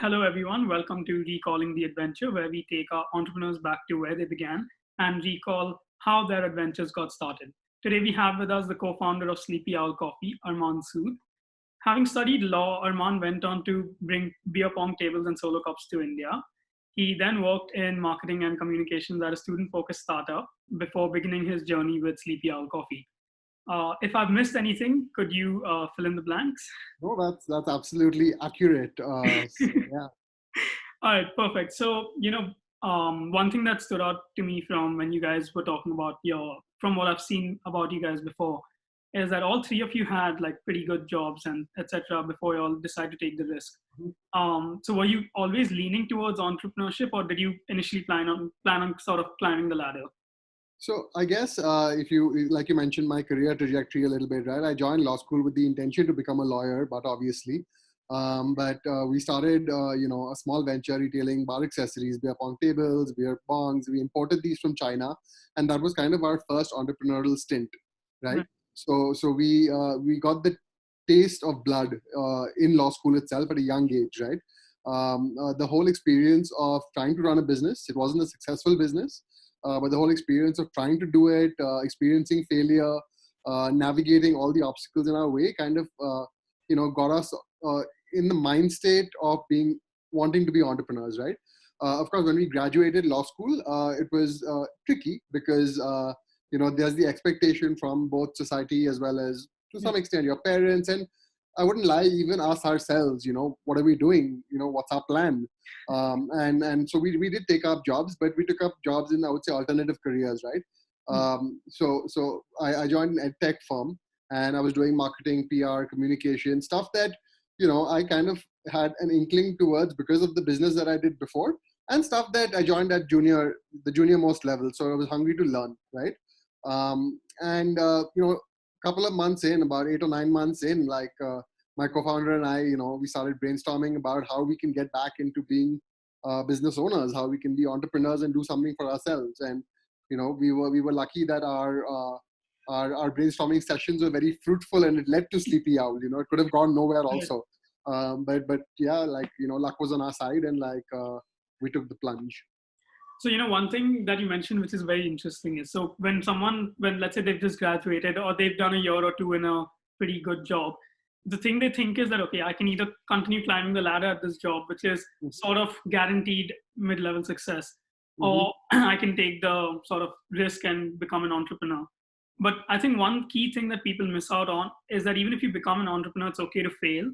Hello, everyone. Welcome to Recalling the Adventure, where we take our entrepreneurs back to where they began and recall how their adventures got started. Today, we have with us the co founder of Sleepy Owl Coffee, Arman Sood. Having studied law, Arman went on to bring beer pong tables and solo cups to India. He then worked in marketing and communications at a student focused startup before beginning his journey with Sleepy Owl Coffee. If I've missed anything, could you fill in the blanks? No, that's absolutely accurate. Yeah. All right, perfect. So, one thing that stood out to me from when you guys were talking about from what I've seen about you guys before, is that all three of you had like pretty good jobs and etc. before you all decided to take the risk. Mhm. So, were you always leaning towards entrepreneurship, or did you initially plan on sort of climbing the ladder? So I guess if you like you mentioned my career trajectory a little bit, right? I joined law school with the intention to become a lawyer, but obviously, we started a small venture retailing bar accessories, beer pong tables, beer pongs. We imported these from China, and that was kind of our first entrepreneurial stint, right? Right. So we got the taste of blood in law school itself at a young age, right? The whole experience of trying to run a business, it wasn't a successful business, but the whole experience of trying to do it, experiencing failure, navigating all the obstacles in our way, kind of got us uh, in the mind state of being wanting to be entrepreneurs, right? Of course, when we graduated law school, it was tricky because there's the expectation from both society as well as to Yeah. some extent your parents, and I wouldn't lie, even us ourselves, what are we doing? What's our plan? And so we did take up jobs, but we took up jobs in, I would say, alternative careers, right? Mm. So I joined an ed tech firm, and I was doing marketing, PR, communication, stuff that I kind of had an inkling towards because of the business that I did before, and stuff that I joined at the junior most level. So I was hungry to learn, right? And couple of months in, about 8 or 9 months in, my co-founder and I, we started brainstorming about how we can get back into being business owners, how we can be entrepreneurs and do something for ourselves. And we were lucky that our brainstorming sessions were very fruitful, and it led to Sleepy Owl. It could have gone nowhere Right. also, but yeah, luck was on our side, and we took the plunge. So, one thing that you mentioned, which is very interesting, is so when let's say they've just graduated or they've done a year or two in a pretty good job, the thing they think is that, okay, I can either continue climbing the ladder at this job, which is sort of guaranteed mid level success, Mm-hmm. or I can take the sort of risk and become an entrepreneur. But I think one key thing that people miss out on is that even if you become an entrepreneur, it's okay to fail,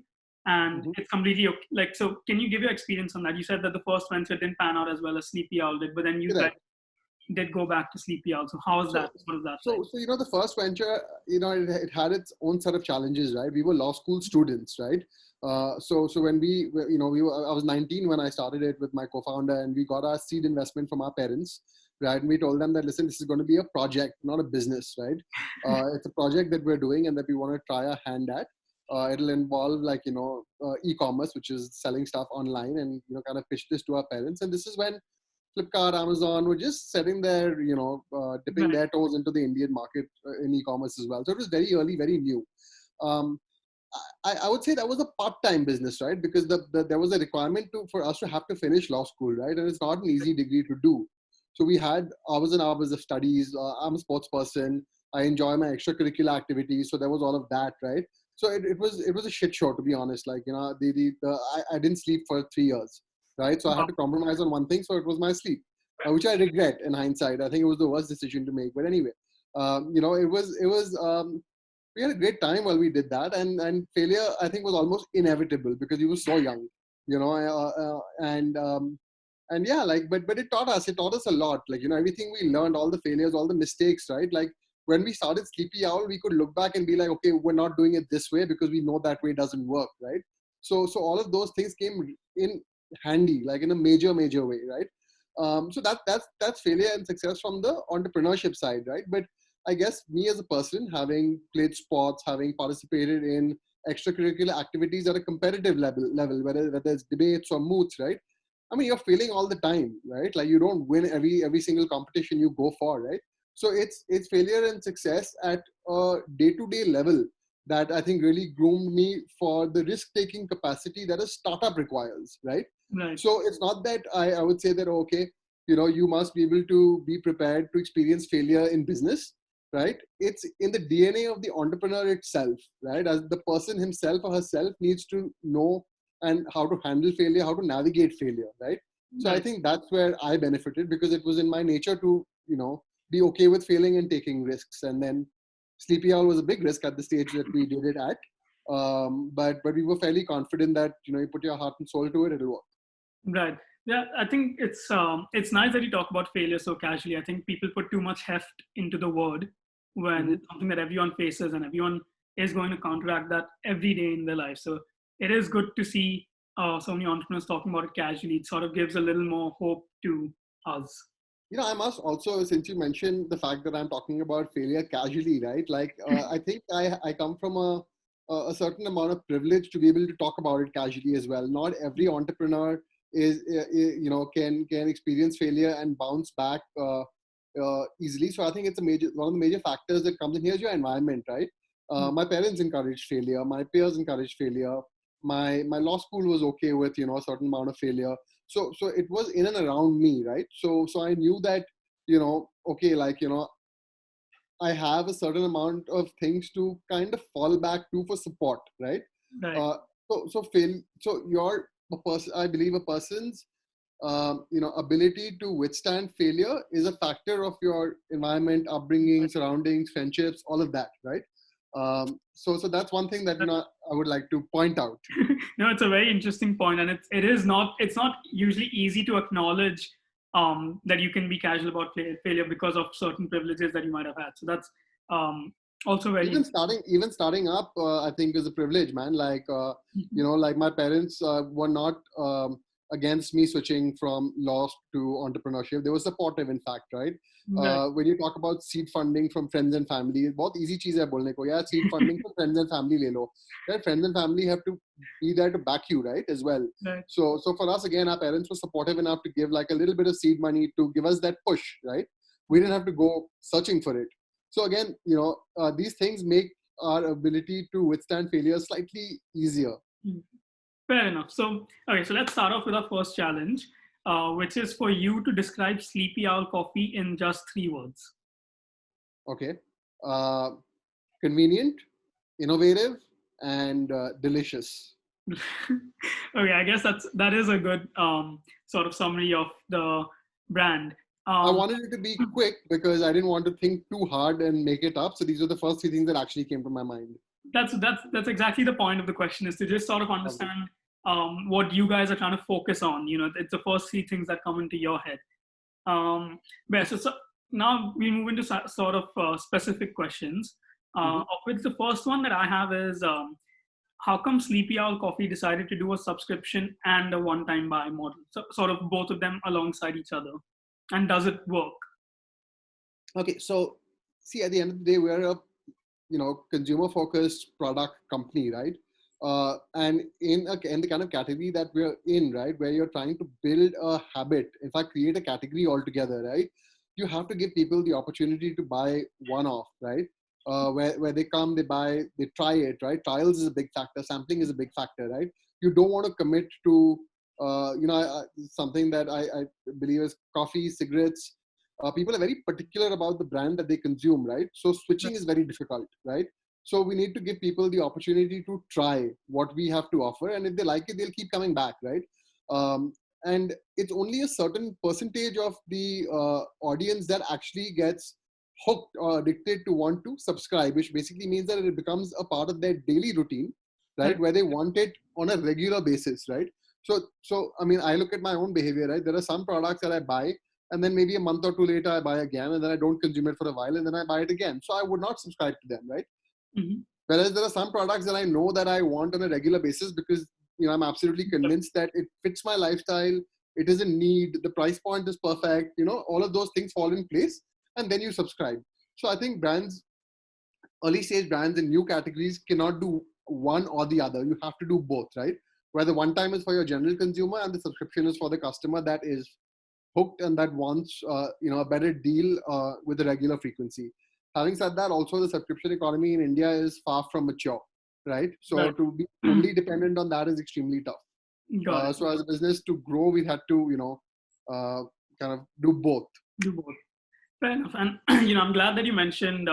and Mm-hmm. it's completely okay. Like, so can you give your experience on that? You said that the first venture didn't pan out as well as Sleepy Owl did, but then you guys Correct. did go back to Sleepy Owl. So how is So, that? What is that like? so the first venture, it had its own set of challenges, right? We were law school students, right? So when I was 19 when I started it with my co-founder, and we got our seed investment from our parents, right? And we told them that, listen, this is going to be a project, not a business, right? It's a project that we're doing and that we want to try our hand at. It'll involve e-commerce, which is selling stuff online, and kind of pitch this to our parents. And this is when Flipkart, Amazon were just setting their, dipping Right. their toes into the Indian market in e-commerce as well. So it was very early, very new. Um, I would say that was a part-time business, right? Because there was a requirement for us to have to finish law school, right? And it's not an easy degree to do. So we had hours and hours of studies. I'm a sports person. I enjoy my extracurricular activities. So there was all of that, right? So it was a shit show, to be honest. I didn't sleep for 3 years, right? So I Wow. had to compromise on one thing. So it was my sleep, which I regret in hindsight. I think it was the worst decision to make. But anyway, it was we had a great time while we did that, and failure, I think, was almost inevitable because he was so young, and yeah, but it taught us a lot, everything we learned, all the failures, all the mistakes, right? Like when we started Sleepy Owl, we could look back and be like, okay, we're not doing it this way because we know that way doesn't work, right? So all of those things came in handy, like in a major way, right? So that's failure and success from the entrepreneurship side, right? But I guess me as a person, having played sports, having participated in extracurricular activities at a competitive level, whether it's debates or moots, right? I mean, you're failing all the time, right? Like you don't win every single competition you go for, right? So it's failure and success at a day-to-day level that I think really groomed me for the risk-taking capacity that a startup requires, right? Right. So it's not that I would say that, okay, you must be able to be prepared to experience failure in business, right? It's in the DNA of the entrepreneur itself, right? As the person himself or herself needs to know and how to handle failure, how to navigate failure, right? So I Right. think that's where I benefited, because it was in my nature to, be okay with failing and taking risks. And then Sleepy Owl was a big risk at the stage that we did it at. But we were fairly confident that, you put your heart and soul to it, it'll work. Right. Yeah, I think it's nice that you talk about failure so casually. I think people put too much heft into the word when Mm-hmm. it's something that everyone faces and everyone is going to counteract that every day in their life. So it is good to see so many entrepreneurs talking about it casually. It sort of gives a little more hope to us. I must also, since you mentioned the fact that I'm talking about failure casually, right? Like, I think I come from a certain amount of privilege to be able to talk about it casually as well. Not every entrepreneur can experience failure and bounce back easily. So I think it's one of the major factors that comes in here is your environment, right? My parents encouraged failure. My peers encouraged failure. My law school was okay with a certain amount of failure. So it was in and around me, right? So I knew that, okay, like, I have a certain amount of things to kind of fall back to for support, right? Right. So you're a person, I believe a person's ability to withstand failure is a factor of your environment, upbringing, surroundings, friendships, all of that, right? So that's one thing that I would like to point out. No, it's a very interesting point, and it's not usually easy to acknowledge that you can be casual about failure because of certain privileges that you might have had. So that's also very Even starting up, I think is a privilege, man. Like, like my parents were not against me switching from law to entrepreneurship. They were supportive, in fact, right? right. When you talk about seed funding from friends and family, बहुत easy चीज है बोलने को. Yeah, seed funding from friends and family ले लो. Right? Friends and family have to be there to back you, right? As well. Right. So for us, again, our parents were supportive enough to give like a little bit of seed money to give us that push, right? We didn't have to go searching for it. So again, these things make our ability to withstand failure slightly easier. Fair enough. So, okay, so let's start off with our first challenge, which is for you to describe Sleepy Owl Coffee in just 3 words. Okay. Uh, Convenient, innovative, and delicious. Okay, I guess that is a good sort of summary of the brand. I wanted it to be quick because I didn't want to think too hard and make it up. So these are the first three things that actually came to my mind. That's exactly the point of the question, is to just sort of understand what you guys are trying to focus on. It's the first 3 things that come into your head. So now we move into sort of specific questions. Of which the first one that I have is, how come Sleepy Owl Coffee decided to do a subscription and a one-time buy model? So sort of both of them alongside each other, and does it work? Okay, so see, at the end of the day, we're a consumer focused product company, right? And in the kind of category that we're in, right, where you're trying to build a habit, in fact create a category altogether, right? You have to give people the opportunity to buy one off, right? Where they come, they buy, they try it, right? Trials is a big factor, sampling is a big factor, right? You don't want to commit to something that I believe is coffee, cigarettes. People are very particular about the brand that they consume, right? So switching is very difficult, right? So we need to give people the opportunity to try what we have to offer, and if they like it, they'll keep coming back, right? And it's only a certain percentage of the audience that actually gets hooked or addicted to want to subscribe, which basically means that it becomes a part of their daily routine, right? Where they want it on a regular basis, right? So I mean, I look at my own behavior, right? There are some products that I buy, and then maybe a month or two later I buy again, and then I don't consume it for a while, and then I buy it again. So I would not subscribe to them, right? Mm-hmm. Whereas there are some products that I know that I want on a regular basis because I'm absolutely convinced that it fits my lifestyle, it is a need, the price point is perfect, all of those things fall in place, and then you subscribe. So I think brands, early stage brands in new categories cannot do one or the other. You have to do both, right? Where the one time is for your general consumer and the subscription is for the customer that is hooked and that wants a better deal with a regular frequency. Having said that, also the subscription economy in India is far from mature, right? So Right. to be only dependent on that is extremely tough. Got it. So as a business to grow, we had to, uh, kind of do both. Do both. Fair enough. And I'm glad that you mentioned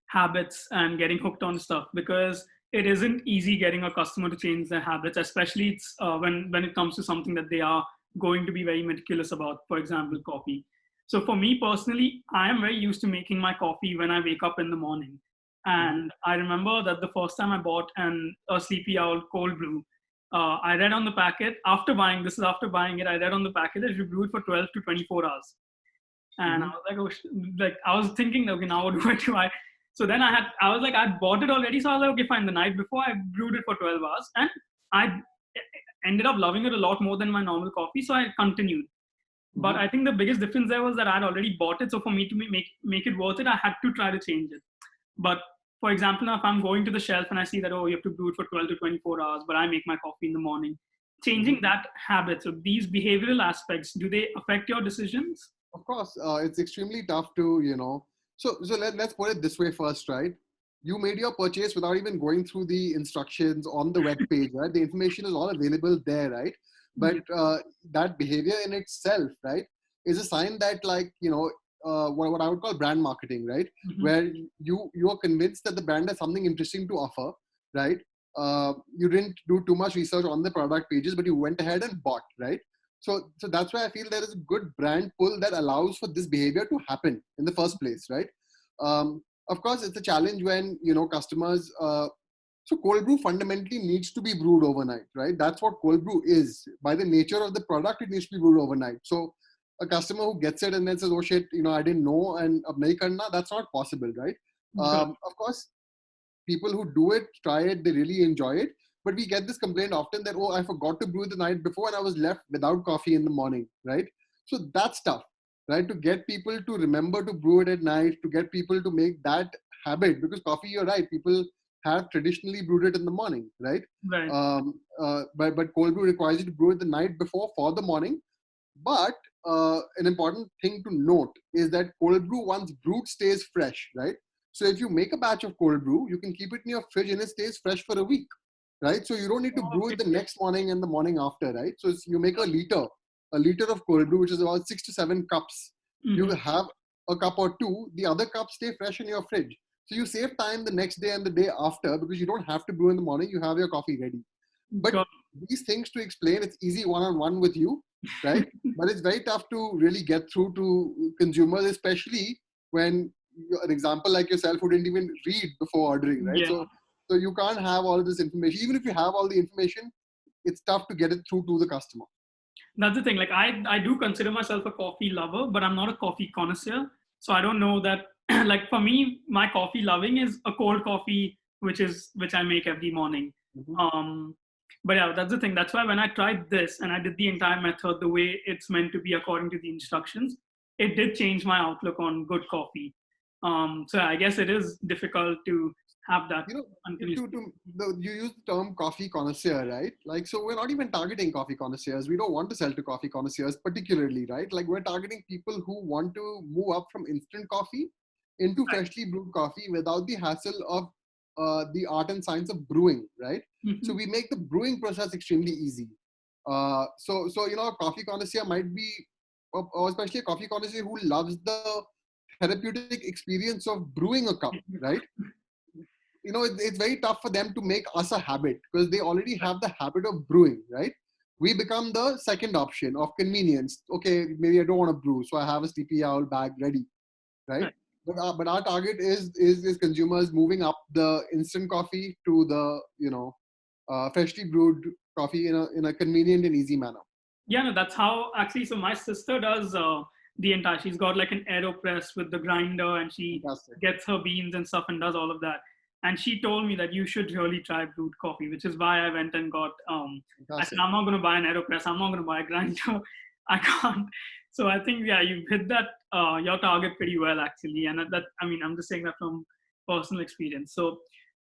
habits and getting hooked on stuff, because it isn't easy getting a customer to change their habits, especially it's when it comes to something that they are going to be very meticulous about. For example, coffee. So for me personally, I am very used to making my coffee when I wake up in the morning. Mhm. And I remember that the first time I bought a Sleepy Owl cold brew, I read on the packet after buying. This is after buying it. I read on the packet that you brew it for 12 to 24 hours. And I Mhm. was like, oh, like I was thinking, okay, now what do I do? So then I was like, I bought it already. So I was like, okay, fine. The night before, I brewed it for 12 hours, and I ended up loving it a lot more than my normal coffee. So I continued. But Mhm. I think the biggest difference there was that I'd already bought it. So for me to make it worth it, I had to try to change it. But for example, now if I'm going to the shelf and I see that, oh, you have to brew it for 12 to 24 hours, but I make my coffee in the morning, changing Mhm. that habit. So these behavioral aspects, do they affect your decisions? Of course, it's extremely tough to, So let's put it this way first, right? You made your purchase without even going through the instructions on the web page, right? The information is all available there, right? But Yeah. that behavior in itself, right, is a sign that, like, what I would call brand marketing, right? Mhm. Where you are convinced that the brand has something interesting to offer, right? You didn't do too much research on the product pages, but you went ahead and bought, right? So that's why I feel there is a good brand pull that allows for this behavior to happen in the first place, right? Of course, it's a challenge when customers. So cold brew fundamentally needs to be brewed overnight, right? That's what cold brew is. By the nature of the product, it needs to be brewed overnight. So a customer who gets it and then says, "Oh shit, I didn't know," and ab nahi karna, that's not possible, right? Got Of course, people who do it, try it, they really enjoy it. But we get this complaint often that, oh, I forgot to brew the night before and I was left without coffee in the morning, right? So that's tough, right? To get people to remember to brew it at night, to get people to make that habit, because coffee, you're right, people have traditionally brewed it in the morning, right? right. But cold brew requires you to brew it the night before for the morning. But an important thing to note is that cold brew, once brewed, stays fresh, right? So if you make a batch of cold brew, you can keep it in your fridge and it stays fresh for a week, right? So you don't need to brew it the Okay. next morning and the morning after, right? So you make a liter of cold brew, which is about 6 to 7 cups. You Mhm. have a cup or two, the other cups stay fresh in your fridge. So you save time the next day and the day after, because you don't have to brew in the morning, you have your coffee ready. But Got these things to explain, it's easy one on one with you, right? But it's very tough to really get through to consumers, especially when an example like yourself who didn't even read before ordering, right? yeah. So you can't have all of this information. Even if you have all the information, it's tough to get it through to the customer. That's the thing. Like I do consider myself a coffee lover, but I'm not a coffee connoisseur. So I don't know that like for me, my coffee loving is a cold coffee, which I make every morning. Mhm. Um but yeah, that's the thing. That's why when I tried this and I did the entire method the way it's meant to be according to the instructions, it did change my outlook on good coffee. So I guess it is difficult to have that You know, until you you use the term coffee connoisseur, right? Like, so we're not even targeting coffee connoisseurs. We don't want to sell to coffee connoisseurs particularly, right? Like, we're targeting people who want to move up from instant coffee into freshly brewed coffee without the hassle of the art and science of brewing, right? So Mhm. we make the brewing process extremely easy. So a coffee connoisseur might be, or especially a coffee connoisseur who loves the therapeutic experience of brewing a cup, right? It's very tough for them to make us a habit because they already have the habit of brewing, right? We become the second option of convenience. Okay, maybe I don't want to brew, so I have a sleepy owl bag ready, right? Right. But our target is consumers moving up the instant coffee to the freshly brewed coffee in a convenient and easy manner. Yeah, no, that's how actually. So my sister does the entire. She's got like an aeropress with the grinder, and she Fantastic, gets her beans and stuff and does all of that. And she told me that you should really try brewed coffee, which is why I went and got. I said fantastic. I'm not going to buy an aeropress. I'm not going to buy a grinder. I can't. So I think yeah, you've hit that your target pretty well actually, and that I mean I'm just saying that from personal experience. So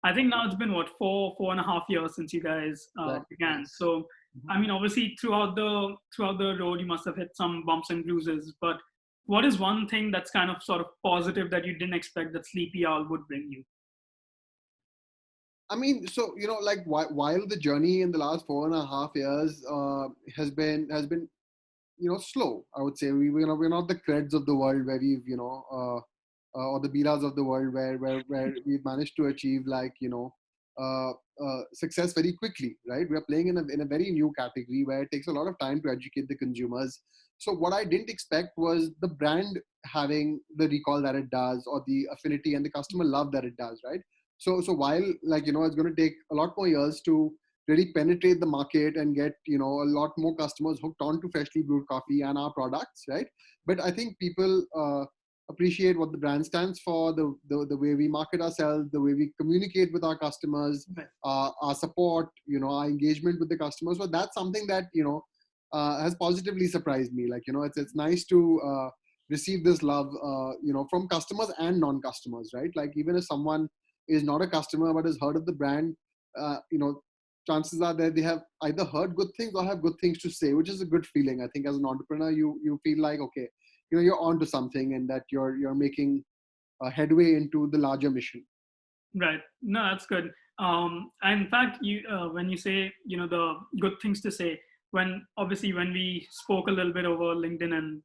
I think now it's been what 4.5 years since you guys Exactly. began. Yes. So Mhm. I mean, obviously, throughout the road, you must have hit some bumps and bruises. But what is one thing that's kind of sort of positive that you didn't expect that Sleepy Owl would bring you? I mean, so like while the journey in the last 4.5 years has been slow. I would say we're not the creds of the world where we've or the Biras of the world where we've managed to achieve like uh, success very quickly, right? We are playing in a very new category where it takes a lot of time to educate the consumers. So what I didn't expect was the brand having the recall that it does, or the affinity and the customer love that it does, right? So while like it's going to take a lot more years to really penetrate the market and get a lot more customers hooked on to freshly brewed coffee and our products, right? But I think people appreciate what the brand stands for, the way we market ourselves, the way we communicate with our customers, Right. our support, our engagement with the customers. So that's something that has positively surprised me. Like it's nice to receive this love from customers and non-customers, right? Like even if someone is not a customer but has heard of the brand, uh, you know chances are that they have either heard good things or have good things to say, which is a good feeling. I think as an entrepreneur, you feel like, okay, you're onto something, and that you're making a headway into the larger mission. Right. No, that's good. And in fact, you when you say the good things to say, when obviously when we spoke a little bit over LinkedIn and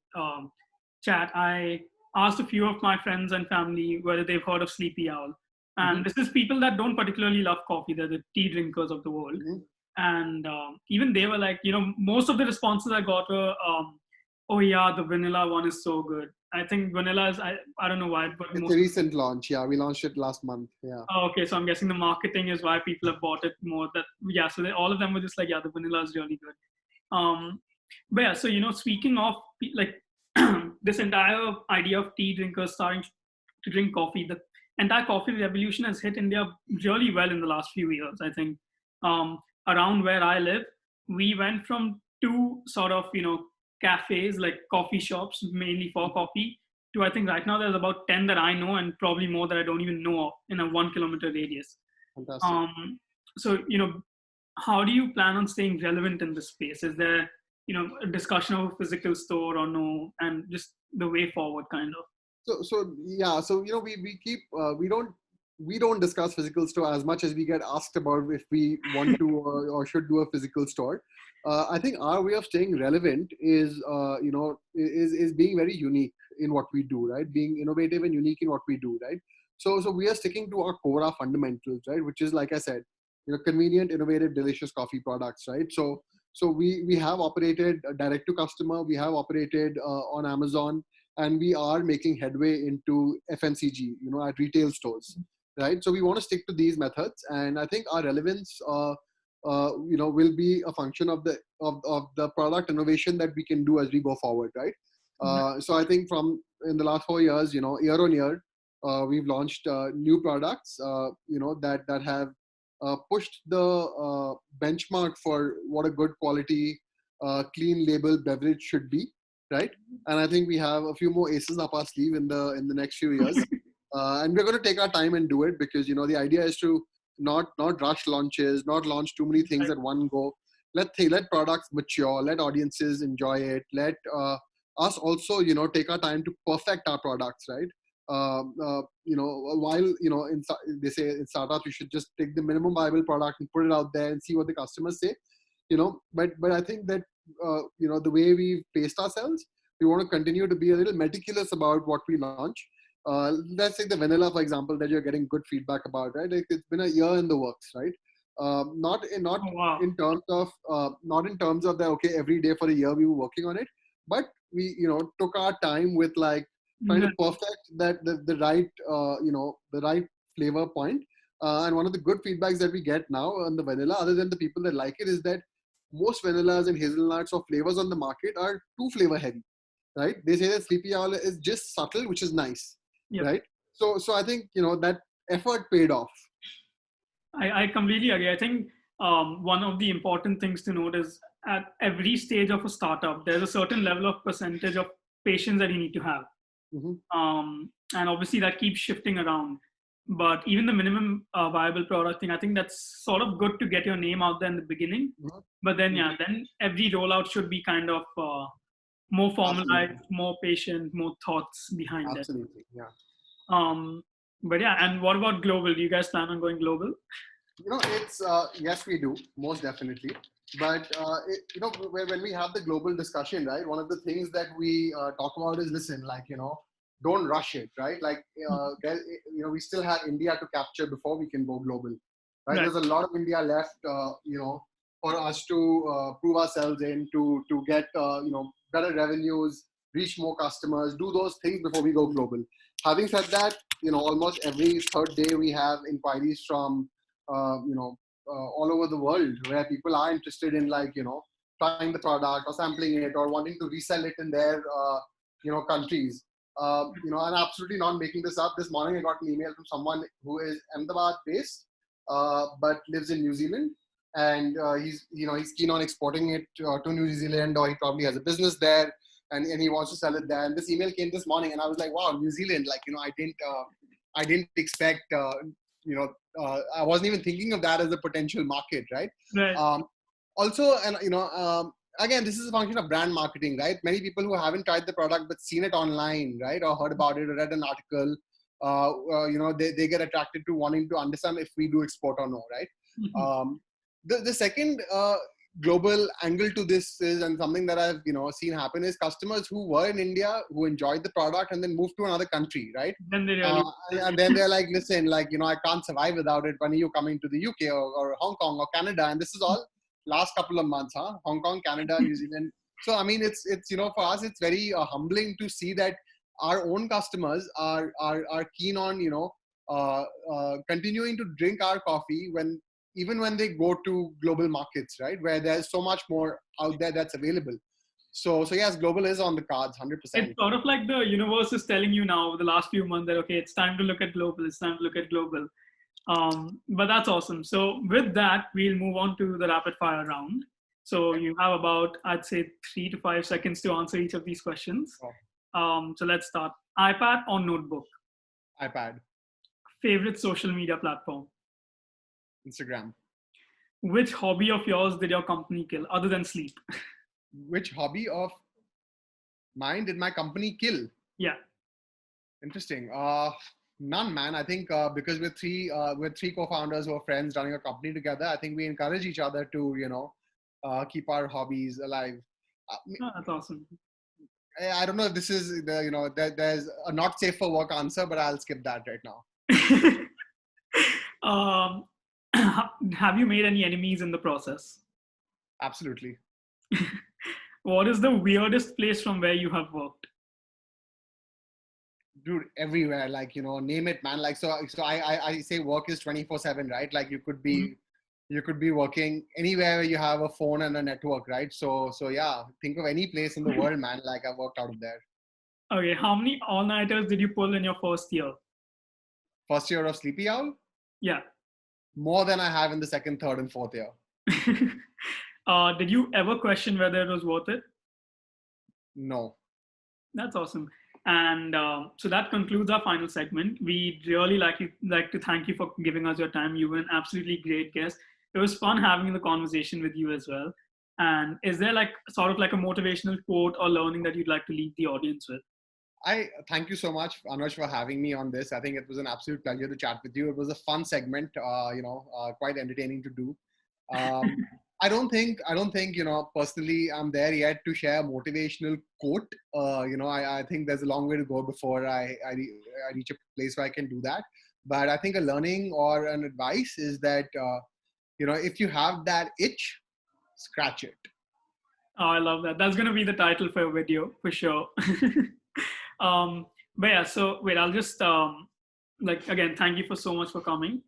chat, I asked a few of my friends and family whether they've heard of Sleepy Owl, Mm-hmm. and this is people that don't particularly love coffee. They're the tea drinkers of the world, Mm-hmm. and even they were like, most of the responses I got were, "Oh yeah, the vanilla one is so good." I think vanilla is I don't know why, but It's a most. recent launch. Yeah, we launched it last month. Yeah. Oh, okay, so I'm guessing the marketing is why people have bought it more. That yeah, so all of them were just like, yeah, the vanilla is really good. But yeah, so speaking of like this entire idea of tea drinkers starting to drink coffee, the entire coffee revolution has hit India really well in the last few years. I think around where I live, we went from two sort of cafes, like coffee shops mainly for coffee, to I think right now there's about 10 that I know, and probably more that I don't even know of in a 1 kilometer radius. Fantastic. So how do you plan on staying relevant in this space? Is there a discussion of a physical store or no, and just the way forward kind of? So yeah, so we keep we don't discuss physical store as much as we get asked about if we want to or should do a physical store. I think our way of staying relevant is is being very unique in what we do, right? Being innovative and unique in what we do, right? So we are sticking to our core, our fundamentals, right? Which is, like I said, convenient, innovative, delicious coffee products, right? So we have operated direct to customer, we have operated on Amazon, and we are making headway into FMCG, at retail stores, right? So we want to stick to these methods, and I think our relevance, will be a function of the product innovation that we can do as we go forward, right? So I think from in the last 4 years, year on year, we've launched new products, that have pushed the benchmark for what a good quality, clean label beverage should be, right? And I think we have a few more aces up our sleeve in the next few years, and we're going to take our time and do it, because the idea is to not rush launches, not launch too many things Right. at one go. Let products mature, let audiences enjoy it, let us also take our time to perfect our products, right? While they say in startups you should just take the minimum viable product and put it out there and see what the customers say, but I think that the way we've paced ourselves, we want to continue to be a little meticulous about what we launch. Let's take the vanilla, for example, that you're getting good feedback about, right? Like, it's been a year in the works, right? Not Oh wow. in terms of not in terms of that, okay, every day for a year we were working on it, but we took our time with, like, trying to Right. perfect that the right the right flavor point. And one of the good feedbacks that we get now on the vanilla, other than the people that like it, is that most vanillas and hazelnuts or flavors on the market are too flavor heavy, right? They say that Sleepy Owl is just subtle, which is nice, Yep. right? So I think that effort paid off. I completely agree. I think one of the important things to note is at every stage of a startup, there's a certain level of percentage of patience that you need to have. Hmm. And obviously that keeps shifting around. But even the minimum viable product thing, I think that's sort of good to get your name out there in the beginning. But then, Hmm. yeah, then every rollout should be kind of more Absolutely, formalized, more patient, more thoughts behind it. absolutely, yeah. Um, but yeah, and what about global? Do you guys plan on going global? It's yes, we do, most definitely. But when we have the global discussion, right, one of the things that we talk about is, listen, like, don't rush it, right? Like, we still have India to capture before we can go global, right? Right. There's a lot of India left, for us to prove ourselves in, to get better revenues, reach more customers, do those things before we go global. Having said that, almost every third day we have inquiries from all over the world where people are interested in, like, trying the product or sampling it or wanting to resell it in their countries. I'm absolutely not making this up. This morning I got an email from someone who is Ahmedabad based, but lives in New Zealand, and he's keen on exporting it to New Zealand, or he probably has a business there, and he wants to sell it there. And this email came this morning, and I was like, wow, New Zealand! Like, I didn't expect I wasn't even thinking of that as a potential market, right? Right. Also, and again, this is a function of brand marketing, right? Many people who haven't tried the product but seen it online, right, or heard about it or read an article, they get attracted to wanting to understand if we do export or no, right? The second global angle to this is, and something that I've seen happen, is customers who were in India, who enjoyed the product and then moved to another country, right? Then they really And then they're like, listen, like, I can't survive without it. When are you coming to the UK or Hong Kong or Canada? And this is all last couple of months, huh? Hong Kong, Canada, New Zealand. So I mean, it's for us, it's very humbling to see that our own customers are keen on continuing to drink our coffee even when they go to global markets, right, where there's so much more out there that's available. So yes, global is on the cards, 100%. It's sort of like the universe is telling you now over the last few months that, okay, it's time to look at global. It's time to look at global. But that's awesome. So with that, we'll move on to the rapid fire round. So you have about, I'd say, 3 to 5 seconds to answer each of these questions. So let's start. iPad or notebook? iPad. Favorite social media platform? Instagram. Which hobby of yours did your company kill other than sleep? Which hobby of mine did my company kill? Yeah. Interesting. None, man. I think because we're three co-founders who are friends running a company together, I think we encourage each other to keep our hobbies alive. That's awesome. I don't know if this is there's a not safe for work answer, but I'll skip that right now. Have you made any enemies in the process? Absolutely. What is the weirdest place from where you have worked? Dude, everywhere. Like, name it, man. Like, so I say work is 24/7, right? Like, you could be working anywhere where you have a phone and a network, right? So yeah, think of any place in the world, man. Like, I've worked out of there. Okay, how many all-nighters did you pull in your first year? First year of Sleepy Owl? Yeah. More than I have in the second, third, and fourth year. Did you ever question whether it was worth it? No. That's awesome. And so that concludes our final segment. We'd really like to thank you for giving us your time. You were an absolutely great guest. It was fun having the conversation with you as well. And is there like sort of like a motivational quote or learning that you'd like to leave the audience with? I thank you so much, Anush, for having me on this. I think it was an absolute pleasure to chat with you. It was a fun segment, quite entertaining to do. I don't think, personally, I'm there yet to share a motivational quote. I think there's a long way to go before I reach a place where I can do that. But I think a learning or an advice is that, if you have that itch, scratch it. Oh, I love that. That's going to be the title for a video for sure. But yeah, so wait, I'll just, again, thank you for so much for coming.